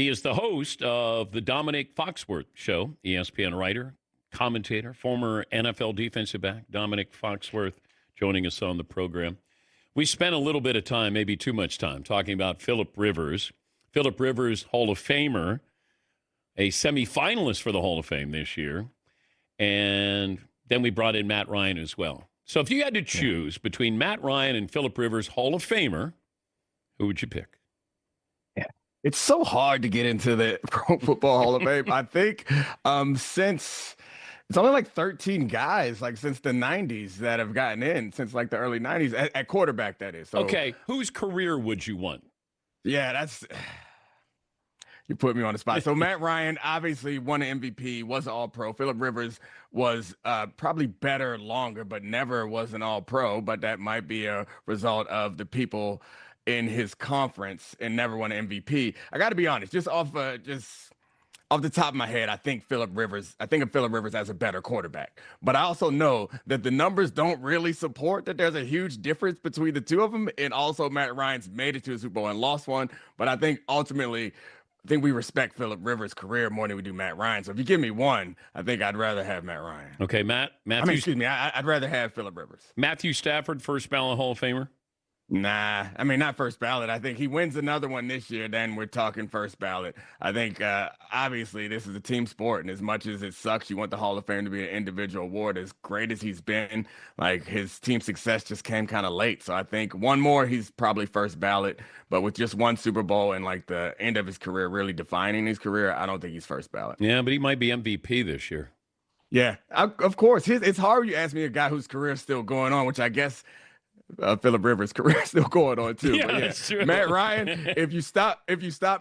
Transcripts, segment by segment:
He is the host of the Domonique Foxworth Show, ESPN writer, commentator, former NFL defensive back, Domonique Foxworth, joining us on the program. We spent a little bit of time, maybe too much time, talking about Philip Rivers. Philip Rivers, Hall of Famer, a semifinalist for the Hall of Fame this year. And then we brought in Matt Ryan as well. So if you had to choose between Matt Ryan and Philip Rivers, Hall of Famer, who would you pick? It's so hard to get into the Pro Football Hall of Fame. I think since it's only like 13 guys, like since the 90s that have gotten in, since like the early 90s, at quarterback, that is. So, okay, whose career would you want? Yeah, you put me on the spot. So Matt Ryan obviously won an MVP, was an All-Pro. Philip Rivers was probably better longer, but never was an All-Pro. But that might be a result of the people in his conference and never won an MVP. I got to be honest, just off the top of my head, I think of Philip Rivers as a better quarterback. But I also know that the numbers don't really support that there's a huge difference between the two of them. And also Matt Ryan's made it to a Super Bowl and lost one. But I think ultimately, we respect Philip Rivers' career more than we do Matt Ryan. So if you give me one, I think I'd rather have Matt Ryan. Okay, I'd rather have Philip Rivers. Matthew Stafford, first ballot Hall of Famer? Nah, not first ballot. I think he wins another one this year, then we're talking first ballot. I think, obviously, this is a team sport, and as much as it sucks, you want the Hall of Fame to be an individual award. As great as he's been, like, his team success just came kind of late. So I think one more, he's probably first ballot. But with just one Super Bowl and, like, the end of his career really defining his career, I don't think he's first ballot. Yeah, but he might be MVP this year. Yeah, of course. It's hard when you ask me a guy whose career is still going on, which I guess – Philip Rivers' career is still going on too. Yeah, but yeah, that's true. Matt Ryan. If you stop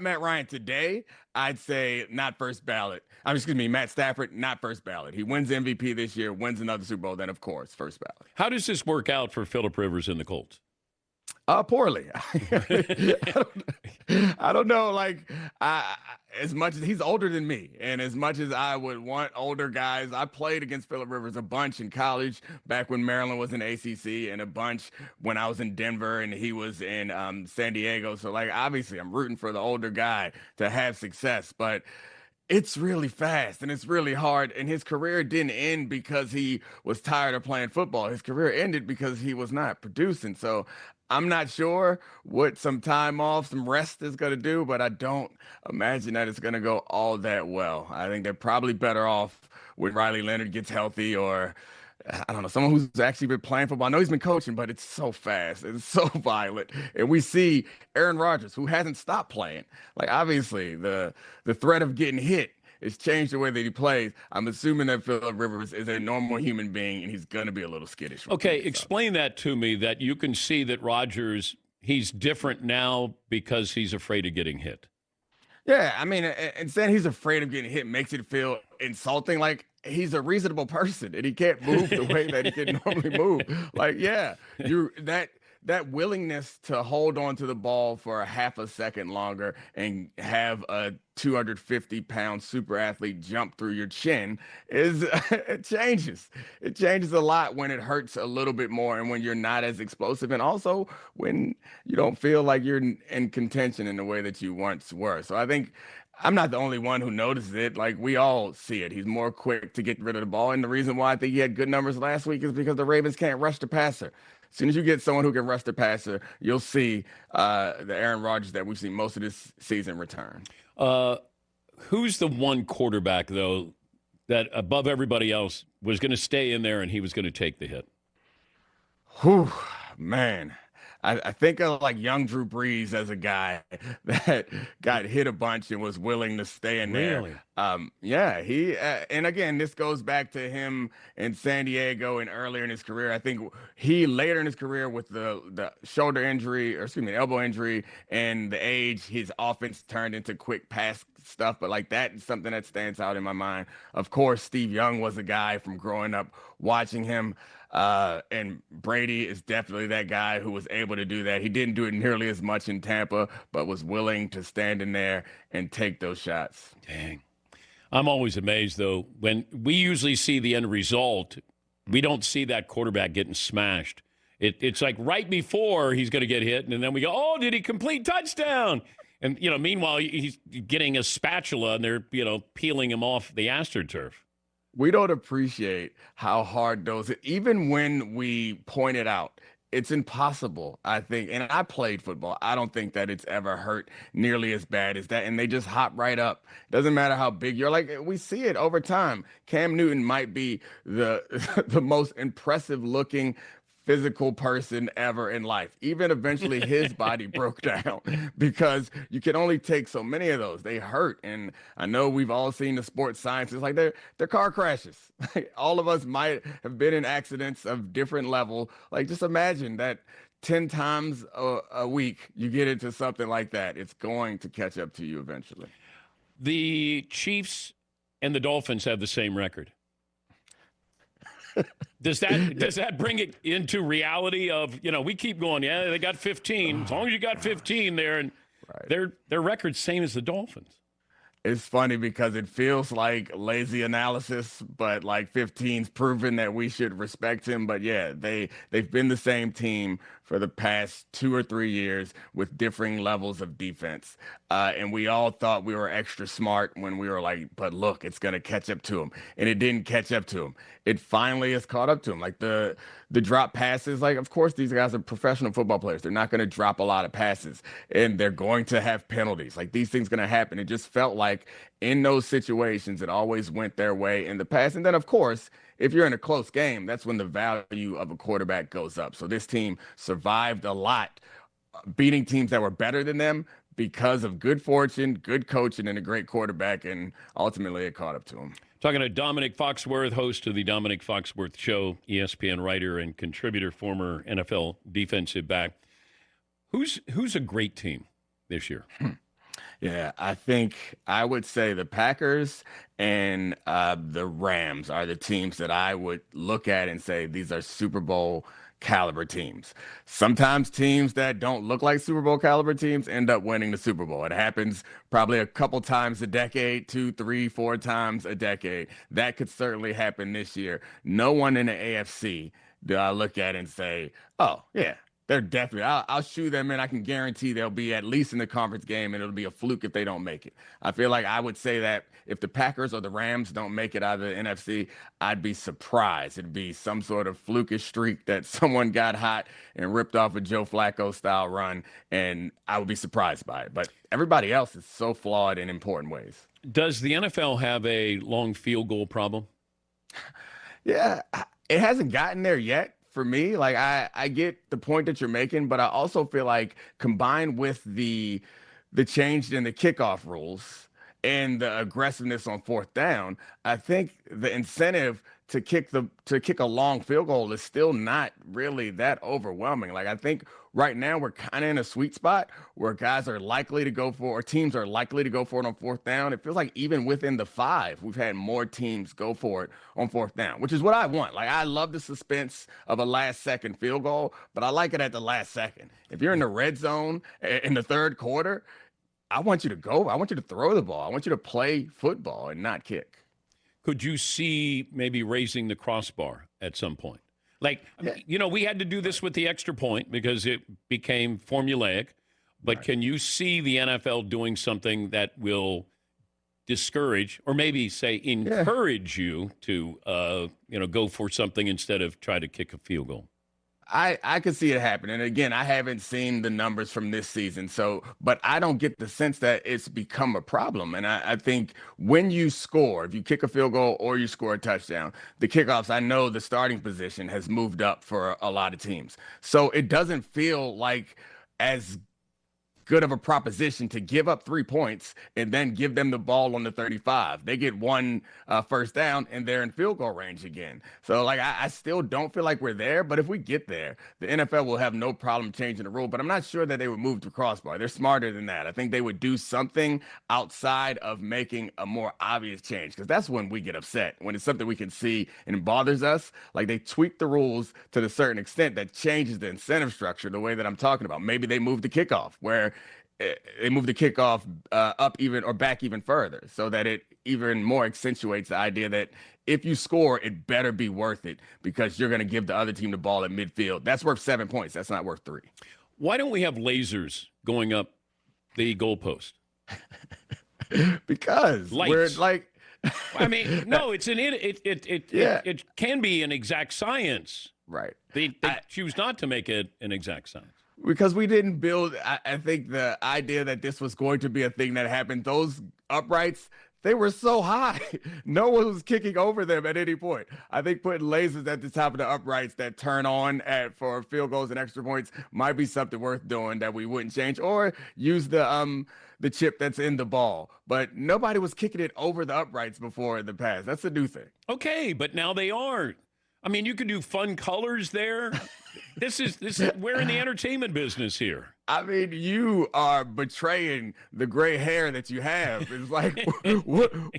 Matt Ryan today, I'd say not first ballot. Matt Stafford, not first ballot. He wins MVP this year, wins another Super Bowl, then of course first ballot. How does this work out for Philip Rivers and the Colts? Poorly. I don't know. Like, as much as he's older than me, and as much as I would want older guys, I played against Philip Rivers a bunch in college back when Maryland was in ACC, and a bunch when I was in Denver and he was in San Diego. So, like, obviously, I'm rooting for the older guy to have success, but it's really fast and it's really hard. And his career didn't end because he was tired of playing football. His career ended because he was not producing. So I'm not sure what some time off, some rest is going to do, but I don't imagine that it's going to go all that well. I think they're probably better off when Riley Leonard gets healthy, or I don't know, someone who's actually been playing football. I know he's been coaching, but it's so fast. It's so violent. And we see Aaron Rodgers, who hasn't stopped playing. Like, obviously, the threat of getting hit has changed the way that he plays. I'm assuming that Philip Rivers is a normal human being, and he's going to be a little skittish. Okay, explain that to me, that you can see that Rodgers, he's different now because he's afraid of getting hit. Yeah, and saying he's afraid of getting hit makes it feel insulting. Like, he's a reasonable person, and he can't move the way that he can normally move. Like, yeah, that willingness to hold on to the ball for a half a second longer and have a 250-pound super athlete jump through your chin it changes. It changes a lot when it hurts a little bit more and when you're not as explosive, and also when you don't feel like you're in contention in the way that you once were. So I think I'm not the only one who notices it. Like, we all see it. He's more quick to get rid of the ball. And the reason why I think he had good numbers last week is because the Ravens can't rush the passer. As soon as you get someone who can rush the passer, you'll see the Aaron Rodgers that we've seen most of this season return. Who's the one quarterback, though, that above everybody else was going to stay in there and he was going to take the hit? Whew, man. I think of like young Drew Brees as a guy that got hit a bunch and was willing to stay in there. Really? Yeah, he and again, this goes back to him in San Diego and earlier in his career. I think he later in his career with the shoulder injury, or excuse me, elbow injury, and the age, his offense turned into quick pass stuff. But like, that is something that stands out in my mind. Of course, Steve Young was a guy from growing up watching him. And Brady is definitely that guy who was able to do that. He didn't do it nearly as much in Tampa, but was willing to stand in there and take those shots. Dang. I'm always amazed, though, when we usually see the end result, we don't see that quarterback getting smashed. It's like right before he's going to get hit, and then we go, oh, did he complete touchdown? And, meanwhile, he's getting a spatula and they're, peeling him off the AstroTurf. We don't appreciate how hard those, even when we point it out, it's impossible, I think. And I played football. I don't think that it's ever hurt nearly as bad as that. And they just hop right up. Doesn't matter how big you're. Like, we see it over time. Cam Newton might be the the most impressive looking physical person ever in life. Even eventually his body broke down because you can only take so many of those. They hurt. And I know we've all seen the sports science. It's like they're car crashes. All of us might have been in accidents of different level. Like, just imagine that 10 times a week you get into something like that. It's going to catch up to you eventually. The Chiefs and the Dolphins have the same record. Does that bring it into reality of, we keep going, yeah, they got 15. As long as you got 15 there, and right. Their record's same as the Dolphins. It's funny because it feels like lazy analysis, but like 15's proven that we should respect him. But yeah, they've been the same team for the past 2 or 3 years with differing levels of defense. And we all thought we were extra smart when we were like, but look, it's going to catch up to him. And it didn't catch up to him. It finally has caught up to him. Like the drop passes, like, of course, these guys are professional football players. They're not going to drop a lot of passes and they're going to have penalties. Like, these things going to happen. It just felt like in those situations, it always went their way in the past. And then, of course, if you're in a close game, that's when the value of a quarterback goes up. So this team survived a lot, beating teams that were better than them because of good fortune, good coaching, and a great quarterback. And ultimately, it caught up to them. Talking to Domonique Foxworth, host of the Dominique Foxworth Show, ESPN writer and contributor, former NFL defensive back. Who's a great team this year? Yeah, I think I would say the Packers and the Rams are the teams that I would look at and say these are Super Bowl caliber teams. Sometimes teams that don't look like Super Bowl caliber teams end up winning the Super Bowl. It happens probably a couple times a decade, 2, 3, 4 times a decade. That could certainly happen this year. No one in the AFC do I look at and say, oh, yeah, they're definitely, I'll shoe them in. I can guarantee they'll be at least in the conference game, and it'll be a fluke if they don't make it. I feel like I would say that if the Packers or the Rams don't make it out of the NFC, I'd be surprised. It'd be some sort of flukish streak that someone got hot and ripped off a Joe Flacco style run, and I would be surprised by it. But everybody else is so flawed in important ways. Does the NFL have a long field goal problem? Yeah, it hasn't gotten there yet. For me, like, I get the point that you're making, but I also feel like combined with the change in the kickoff rules and the aggressiveness on fourth down, I think the incentive to kick a long field goal is still not really that overwhelming. Like, I think right now we're kind of in a sweet spot where guys are likely to go for, or teams are likely to go for it on fourth down. It feels like even within the 5, we've had more teams go for it on fourth down, which is what I want. Like, I love the suspense of a last second field goal, but I like it at the last second. If you're in the red zone in the third quarter, I want you to go. I want you to throw the ball. I want you to play football and not kick. Could you see maybe raising the crossbar at some point? Like, we had to do this with the extra point because it became formulaic. But right. Can you see the NFL doing something that will discourage or maybe say encourage you to, go for something instead of try to kick a field goal? I could see it happen. And again, I haven't seen the numbers from this season. But I don't get the sense that it's become a problem. And I think when you score, if you kick a field goal or you score a touchdown, the kickoffs, I know the starting position has moved up for a lot of teams. So it doesn't feel like as good of a proposition to give up 3 points and then give them the ball on the 35. They get one first down and they're in field goal range again. So like, I still don't feel like we're there, but if we get there, the NFL will have no problem changing the rule, but I'm not sure that they would move to crossbar. They're smarter than that. I think they would do something outside of making a more obvious change, because that's when we get upset, when it's something we can see and it bothers us. Like, they tweak the rules to a certain extent that changes the incentive structure the way that I'm talking about. Maybe they move the kickoff where they move the kickoff up even or back even further, so that it even more accentuates the idea that if you score, it better be worth it because you're going to give the other team the ball at midfield. That's worth 7 points. That's not worth 3. Why don't we have lasers going up the goalpost? Because we're Lights. like, I mean, no, it's it can be an exact science. right. They choose not to make it an exact science. Because we didn't build, I think the idea that this was going to be a thing that happened, those uprights, they were so high. No one was kicking over them at any point. I think putting lasers at the top of the uprights that turn on for field goals and extra points might be something worth doing that we wouldn't change, or use the chip that's in the ball. But nobody was kicking it over the uprights before in the past. That's a new thing. Okay, but now they are. I mean, you can do fun colors there. This is we're in the entertainment business here. I mean, you are betraying the gray hair that you have. It's like,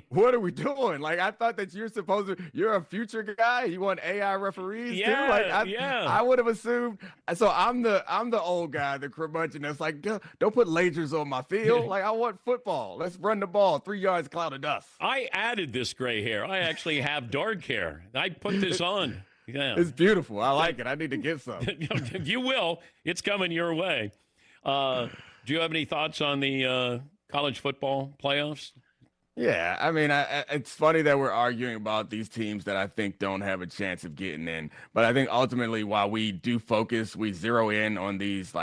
what are we doing? Like, I thought that you're a future guy. You want AI referees too? Like, I would have assumed. So I'm the old guy, the curmudgeon that's like, don't put lasers on my field. Like, I want football. Let's run the ball 3 yards, cloud of dust. I added this gray hair. I actually have dark hair. I put this on. Yeah, it's beautiful. I like it. I need to get some. You will. It's coming your way. Do you have any thoughts on the college football playoffs? Yeah, I mean, it's funny that we're arguing about these teams that I think don't have a chance of getting in. But I think ultimately, while we do focus, we zero in on these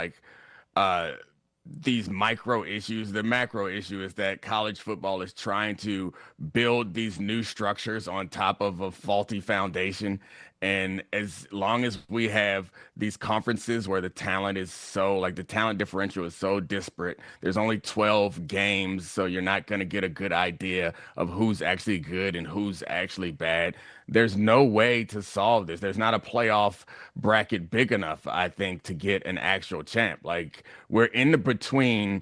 micro issues. The macro issue is that college football is trying to build these new structures on top of a faulty foundation. And as long as we have these conferences where the talent is the talent differential is so disparate, there's only 12 games, so you're not going to get a good idea of who's actually good and who's actually bad. There's no way to solve this. There's not a playoff bracket big enough, I think, to get an actual champ. Like, we're in the between.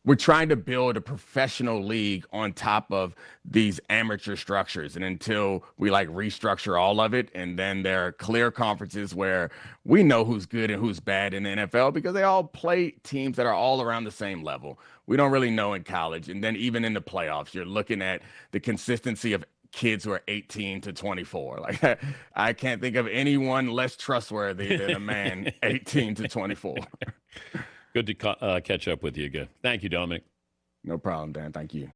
We're trying to build a professional league on top of these amateur structures. And until we restructure all of it, and then there are clear conferences where we know who's good and who's bad in the NFL because they all play teams that are all around the same level. We don't really know in college. And then even in the playoffs, you're looking at the consistency of kids who are 18 to 24. Like, I can't think of anyone less trustworthy than a man 18 to 24. Good to catch up with you again. Thank you, Dominic. No problem, Dan. Thank you.